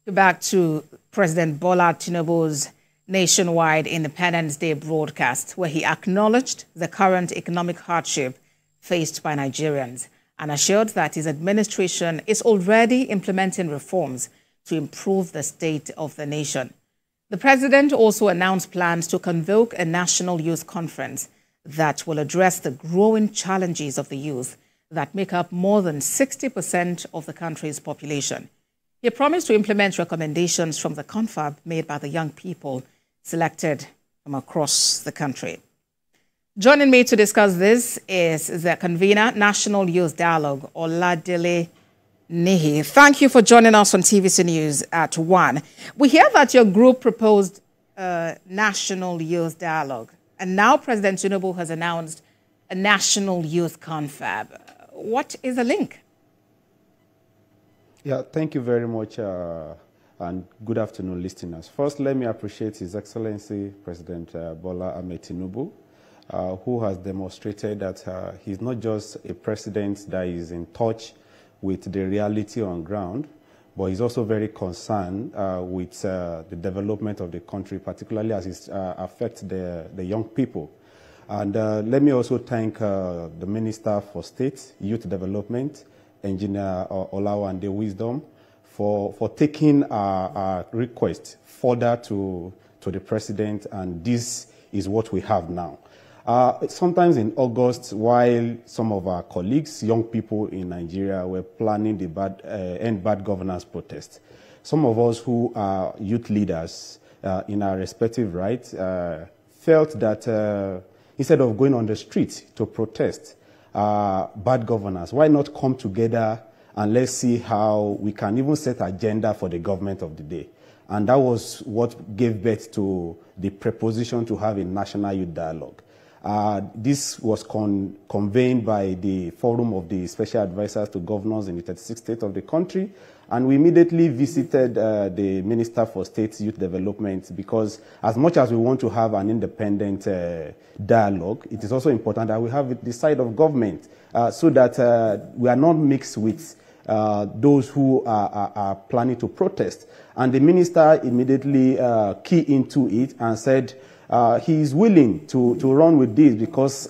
Back to President Bola Tinubu's nationwide Independence Day broadcast, where he acknowledged the current economic hardship faced by Nigerians and assured that his administration is already implementing reforms to improve the state of the nation. The president also announced plans to convoke a national youth conference that will address the growing challenges of the youth that make up more than 60% of the country's population. He promised to implement recommendations from the confab made by the young people selected from across the country. Joining me to discuss this is the convener, National Youth Dialogue, Oladele Nihi. Thank you for joining us on TVC News at 1. We hear that your group proposed National Youth Dialogue, and now President Tinubu has announced a National Youth Confab. What is the link? Yeah, thank you very much, and good afternoon, listeners. First, let me appreciate His Excellency President Bola Ahmed Tinubu, who has demonstrated that he's not just a president that is in touch with the reality on ground, but he's also very concerned with the development of the country, particularly as it affects the young people. And let me also thank the Minister for State, Youth Development, Engineer Olawande Wisdom, for taking our request further to the President, and this is what we have now. Sometimes in August, while some of our colleagues, young people in Nigeria, were planning the End Bad Governance protest, some of us who are youth leaders in our respective rights felt that instead of going on the street to protest bad governance, why not come together and let's see how we can even set agenda for the government of the day. And that was what gave birth to the proposition to have a national youth dialogue. This was convened by the Forum of the Special Advisors to Governors in the 36 states of the country, and we immediately visited the Minister for State Youth Development, because as much as we want to have an independent dialogue, it is also important that we have the side of government so that we are not mixed with those who are planning to protest. And the minister immediately keyed into it and said he is willing to run with this because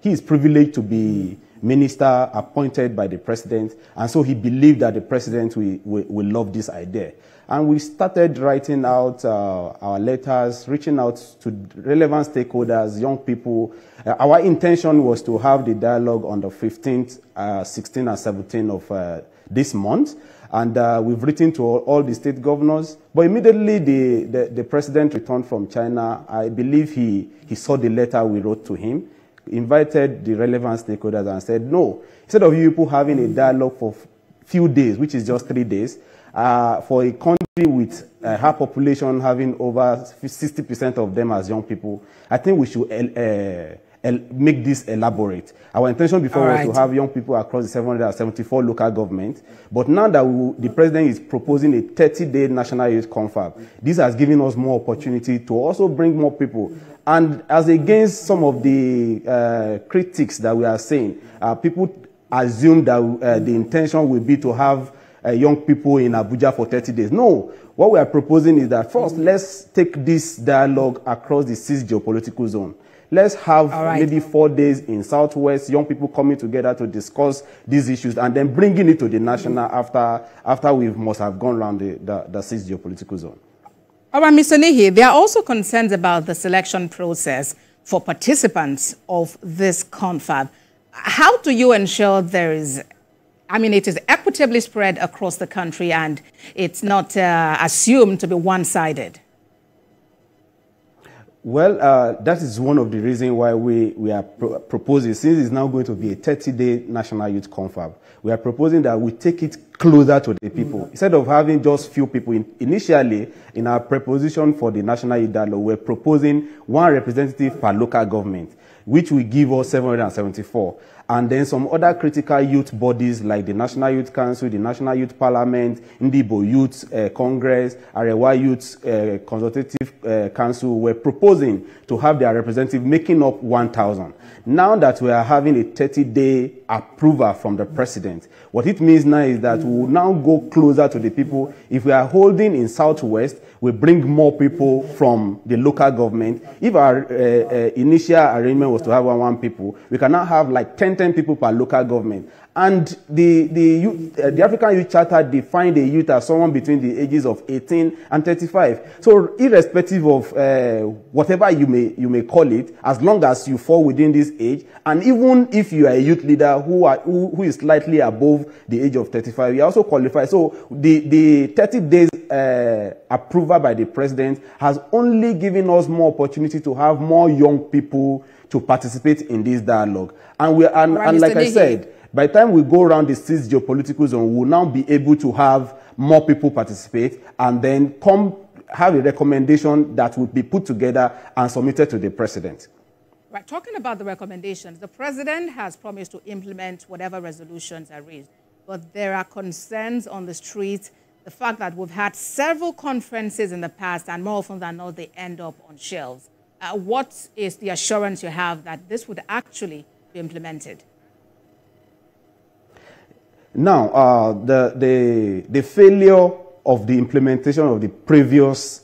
he is privileged to be minister appointed by the president, and so he believed that the president will love this idea. And we started writing out our letters, reaching out to relevant stakeholders, young people. Our intention was to have the dialogue on the 15th, 16th, and 17th of this month. And we've written to all the state governors. But immediately the president returned from China. I believe he saw the letter we wrote to him, invited the relevant stakeholders and said, no, instead of you people having a dialogue for a few days, which is just 3 days, for a country with a high population having over 60% of them as young people, I think we should make this elaborate. Our intention before was to have young people across the 774 local governments, but now that the president is proposing a 30-day national youth confab, this has given us more opportunity to also bring more people. And as against some of the critics that we are saying, people assume that the intention will be to have young people in Abuja for 30 days. No, what we are proposing is that first, let's take this dialogue across the 6 geopolitical zone. Let's have maybe 4 days in Southwest, young people coming together to discuss these issues, and then bringing it to the national after we must have gone around the 6 geopolitical zone. All right, Mr. Nihi, there are also concerns about the selection process for participants of this confab. How do you ensure there is, it is equitably spread across the country and it's not assumed to be one-sided? Well, that is one of the reasons why we are proposing, since it's now going to be a 30-day national youth confab, we are proposing that we take it closer to the people. Instead of having just few people, initially in our proposition for the national youth dialogue, we're proposing 1 representative per local government, which will give us 774. And then some other critical youth bodies like the National Youth Council, the National Youth Parliament, Ndibo Youth Congress, Arewa Youth Consultative Council were proposing to have their representative making up 1,000. Now that we are having a 30-day approval from the president, what it means now is that we will now go closer to the people. If we are holding in Southwest, we bring more people from the local government. If our initial arrangement was to have one people, we can now have like 10 people per local government. And the African Youth Charter defined a youth as someone between the ages of 18 and 35. So irrespective of whatever you may call it, as long as you fall within this age, and even if you are a youth leader who is slightly above the age of 35, you also qualify. So the 30 days approval by the president has only given us more opportunity to have more young people to participate in this dialogue. And like I said, by the time we go around the 6th geopolitical zone, we'll now be able to have more people participate and then have a recommendation that will be put together and submitted to the president. Right. Talking about the recommendations, the president has promised to implement whatever resolutions are raised, but there are concerns on the street. The fact that we've had several conferences in the past, and more often than not, they end up on shelves. What is the assurance you have that this would actually be implemented? Now, the failure of the implementation of the previous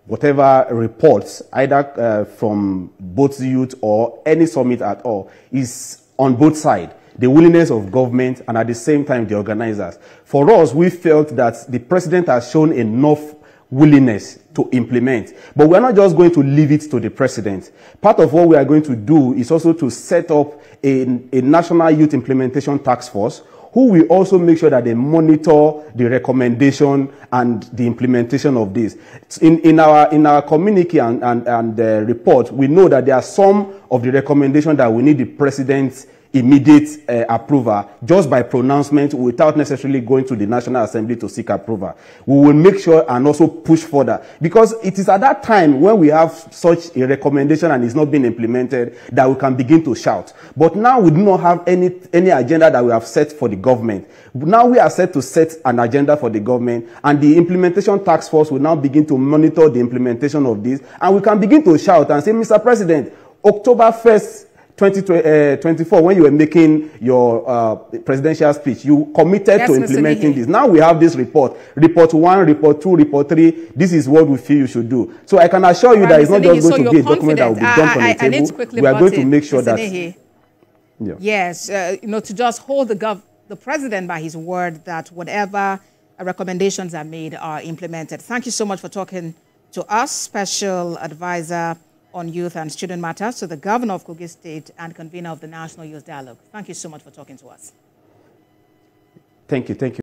whatever reports, either from both youth or any summit at all, is on both sides. The willingness of government and at the same time the organizers. For us, we felt that the president has shown enough willingness to implement. But we're not just going to leave it to the president. Part of what we are going to do is also to set up a national youth implementation task force who will also make sure that they monitor the recommendation and the implementation of this. In our communique and report, we know that there are some of the recommendations that we need the president's immediate approval just by pronouncement without necessarily going to the National Assembly to seek approval. We will make sure and also push further, because it is at that time when we have such a recommendation and it's not being implemented that we can begin to shout. But now we do not have any agenda that we have set for the government. Now we are set to set an agenda for the government, and the implementation task force will now begin to monitor the implementation of this, and we can begin to shout and say, Mr. President, October 1st, 2024, when you were making your presidential speech, you committed to implementing this. Now we have this report. Report 1, Report 2, Report 3. This is what we feel you should do. So I can assure you that it's not just going to be a document that will be dumped on the table. We are going to make sure that... Yeah. Yes, to just hold the president by his word that whatever recommendations are made are implemented. Thank you so much for talking to us, Special Advisor on Youth and Student Matters to the Governor of Kogi State and convener of the National Youth Dialogue. Thank you so much for talking to us. Thank you.